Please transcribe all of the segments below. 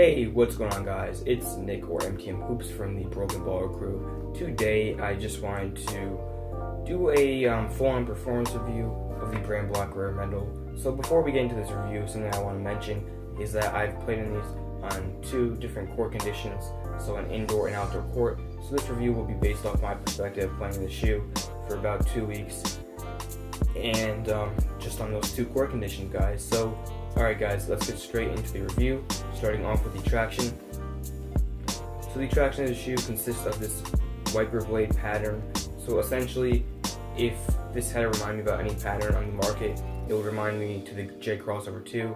Hey, what's going on, guys? It's Nick, or MTM Hoops, from the Broken Baller crew. Today, I just wanted to do a full-on performance review of the Brandblack Rare Medal. So before we get into this review, something I want to mention is that I've played in these on two different court conditions, so an indoor and outdoor court. So this review will be based off my perspective playing the shoe for about 2 weeks, and just on those two court conditions, guys. So alright guys, let's get straight into the review, starting off with the traction. So the traction of the shoe consists of this wiper blade pattern. So essentially, if this had to remind me about any pattern on the market, it would remind me to the J Crossover 2,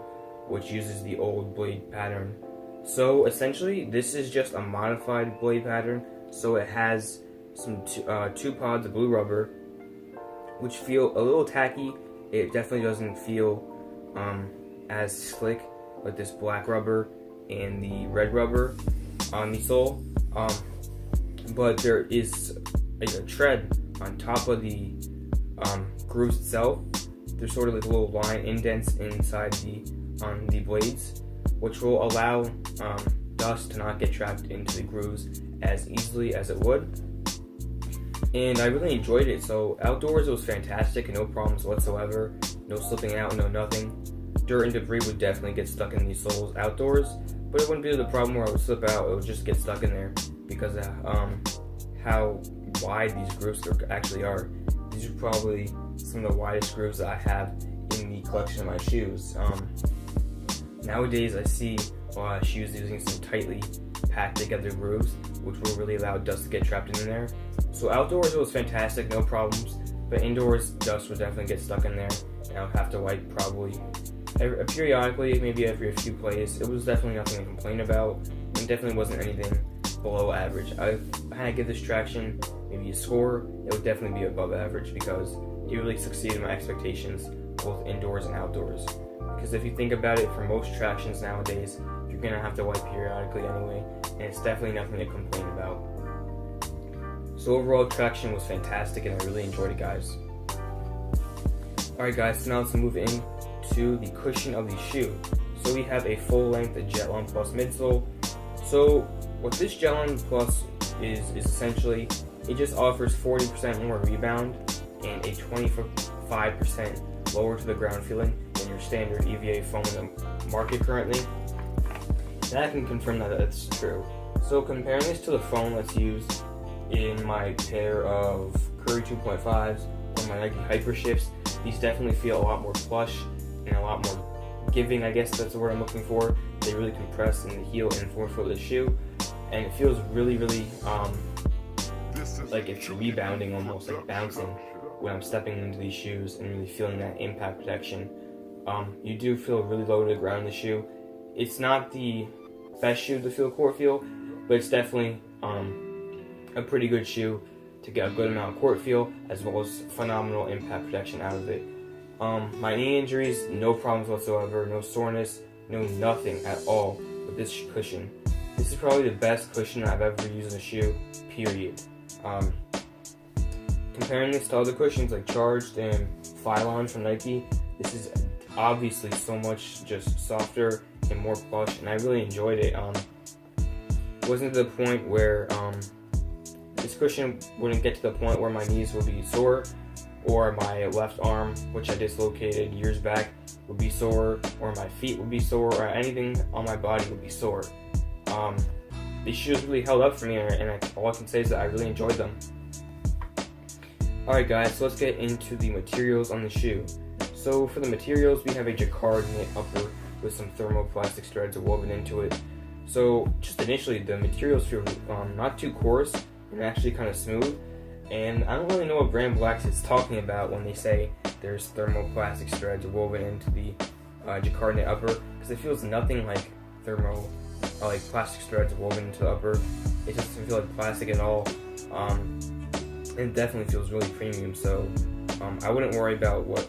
which uses the old blade pattern. So essentially, this is just a modified blade pattern. So it has some two pods of blue rubber, which feel a little tacky. It definitely doesn't feel as slick like this black rubber and the red rubber on the sole, but there is a tread on top of the grooves itself. There's sort of like little line indents inside the blades, which will allow dust to not get trapped into the grooves as easily as it would. And I really enjoyed it. So outdoors it was fantastic, no problems whatsoever, no slipping out, no nothing. Dirt and debris would definitely get stuck in these soles outdoors, but it wouldn't be the problem where I would slip out. It would just get stuck in there because of how wide these grooves actually are. These are probably some of the widest grooves that I have in the collection of my shoes. Nowadays I see a lot of shoes using some tightly packed together grooves, which will really allow dust to get trapped in there. So outdoors it was fantastic, no problems, but indoors dust would definitely get stuck in there, and I would have to wipe probably periodically, maybe every few plays. It was definitely nothing to complain about, and definitely wasn't anything below average. I had to give this traction maybe a score. It would definitely be above average because it really succeeded my expectations both indoors and outdoors. Because if you think about it, for most tractions nowadays, you're gonna have to wipe periodically anyway, and it's definitely nothing to complain about. So overall, traction was fantastic, and I really enjoyed it, guys. Alright guys, so now let's move in to the cushion of the shoe. So we have a full-length Jetlon Plus midsole. So what this Jetlon Plus is essentially, it just offers 40% more rebound and a 25% lower to the ground feeling than your standard EVA foam in the market currently. And I can confirm that that's true. So comparing this to the foam that's used in my pair of Curry 2.5s or my Nike Hyper Shifts, these definitely feel a lot more plush and a lot more giving, I guess that's the word I'm looking for. They really compress in the heel and forefoot of the shoe, and it feels really like it's rebounding, almost like bouncing when I'm stepping into these shoes and really feeling that impact protection. You do feel really low to the ground in the shoe. It's not the best shoe to feel court feel, but it's definitely a pretty good shoe to get a good amount of court feel, as well as phenomenal impact protection out of it. My knee injuries, no problems whatsoever, no soreness, no nothing at all with this cushion. This is probably the best cushion I've ever used in a shoe, period. Comparing this to other cushions like Charged and Phylon from Nike, this is obviously so much just softer and more plush, and I really enjoyed it. It wasn't to the point where this cushion wouldn't get to the point where my knees would be sore, or my left arm, which I dislocated years back, would be sore, or my feet would be sore, or anything on my body would be sore. These shoes really held up for me, and all I can say is that I really enjoyed them. Alright guys, so let's get into the materials on the shoe. So for the materials, we have a jacquard knit upper with some thermoplastic threads woven into it. So just initially, the materials feel not too coarse and actually kind of smooth. And I don't really know what Brandblack is talking about when they say there's thermoplastic threads woven into the jacquard knit upper, because it feels nothing like plastic threads woven into the upper. It doesn't feel like plastic at all. It definitely feels really premium. So I wouldn't worry about what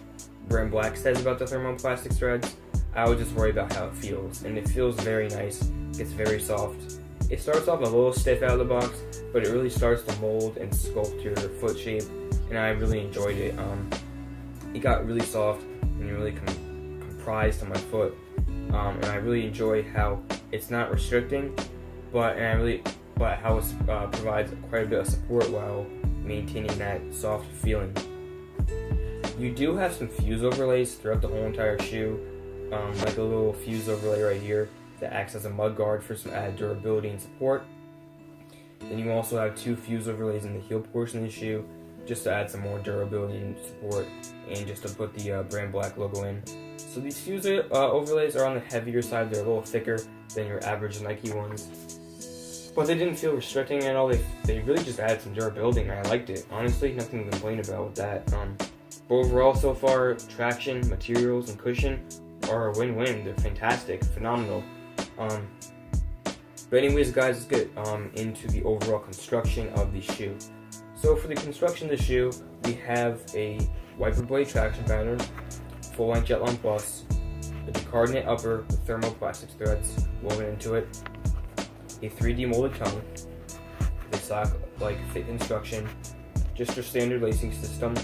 Brandblack says about the thermoplastic threads. I would just worry about how it feels, and it feels very nice. It's very soft. It starts off a little stiff out of the box, but it really starts to mold and sculpt your foot shape, and I really enjoyed it. It got really soft and really comprised on my foot, and I really enjoy how It's not restricting, but how it provides quite a bit of support while maintaining that soft feeling. You do have some fuse overlays throughout the whole entire shoe, like a little fuse overlay right here that acts as a mud guard for some added durability and support. Then you also have 2 fuse overlays in the heel portion of the shoe, just to add some more durability and support, and just to put the Brandblack logo in. So these fuse overlays are on the heavier side. They're a little thicker than your average Nike ones, but they didn't feel restricting at all. They really just added some durability, and I liked it. Honestly, nothing to complain about with that. But overall, so far, traction, materials, and cushion are a win-win. They're fantastic, phenomenal. But anyways, guys, let's get into the overall construction of the shoe. So for the construction of the shoe, we have a wiper blade traction pattern, full-length Jet-Long Plus, a decardinate upper with thermoplastic threads woven into it, a 3D molded tongue, a sock-like fit construction, just your standard lacing system,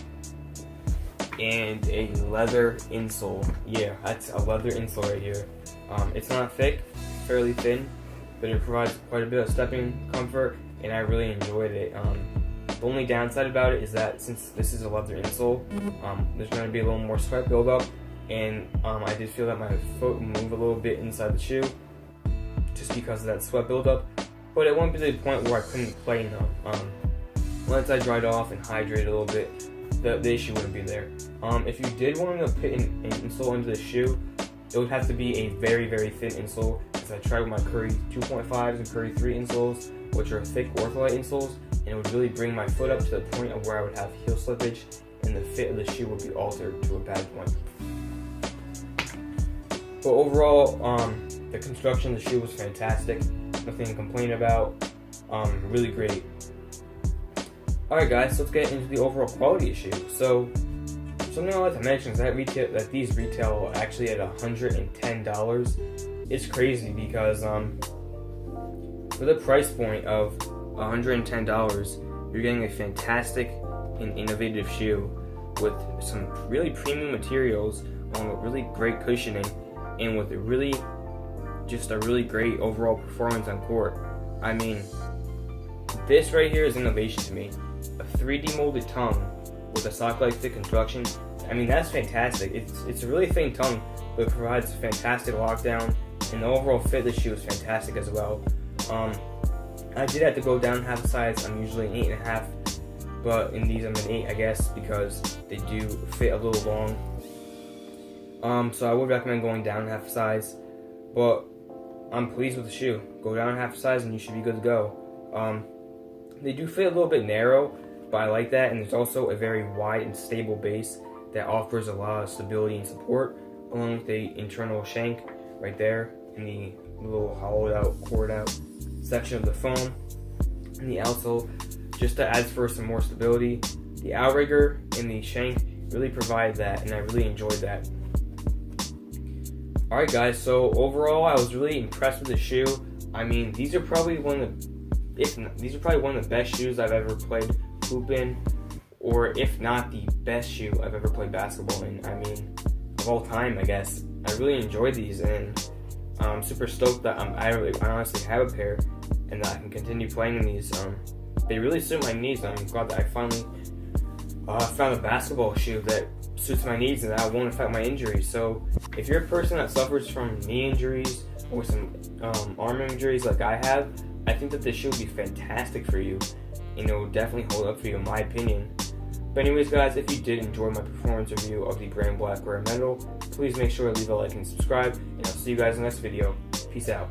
and a leather insole. Yeah, that's a leather insole right here. It's not thick, fairly thin, but it provides quite a bit of stepping comfort, and I really enjoyed it. The only downside about it is that since this is a leather insole, there's going to be a little more sweat buildup, and I did feel that my foot would move a little bit inside the shoe just because of that sweat buildup, but it won't be to the point where I couldn't play now. Once I dried off and hydrated a little bit, the issue wouldn't be there. If you did want to put an insole into the shoe, it would have to be a very, very thin insole, because I tried with my Curry 2.5s and Curry 3 insoles, which are thick ortholite insoles, and it would really bring my foot up to the point of where I would have heel slippage, and the fit of the shoe would be altered to a bad point. But overall, the construction of the shoe was fantastic. Nothing to complain about. Really great. Alright guys, so let's get into the overall quality of the shoe. So, something I'd like to mention is that these retail actually at $110. It's crazy because for the price point of $110, you're getting a fantastic and innovative shoe with some really premium materials, along with really great cushioning, and with a really great overall performance on court. I mean, this right here is innovation to me. A 3D molded tongue with a sock-like thick construction. I mean, that's fantastic. It's a really thin tongue, but it provides fantastic lockdown, and the overall fit of the shoe is fantastic as well. I did have to go down half a size. I'm usually an 8.5, but in these I'm an 8, I guess, because they do fit a little long. So I would recommend going down half a size, but I'm pleased with the shoe. Go down half a size and you should be good to go. They do fit a little bit narrow, but I like that, and there's also a very wide and stable base that offers a lot of stability and support, along with the internal shank right there in the little hollowed out, cored out section of the foam, and the outsole just to add for some more stability. The outrigger and the shank really provide that, and I really enjoyed that. Alright guys, so overall I was really impressed with the shoe. I mean, these are probably one of the best shoes I've ever played hoop in, or if not the best shoe I've ever played basketball in. I mean, of all time, I guess. I really enjoyed these, and I'm super stoked that I honestly have a pair, and that I can continue playing in these. They really suit my needs, and I'm glad that I finally found a basketball shoe that suits my needs and that won't affect my injuries. So if you're a person that suffers from knee injuries or some arm injuries like I have, I think that this shoe would be fantastic for you, and it will definitely hold up for you in my opinion. But anyways guys, if you did enjoy my performance review of the Brandblack Rare Metal, please make sure to leave a like and subscribe, and I'll see you guys in the next video. Peace out.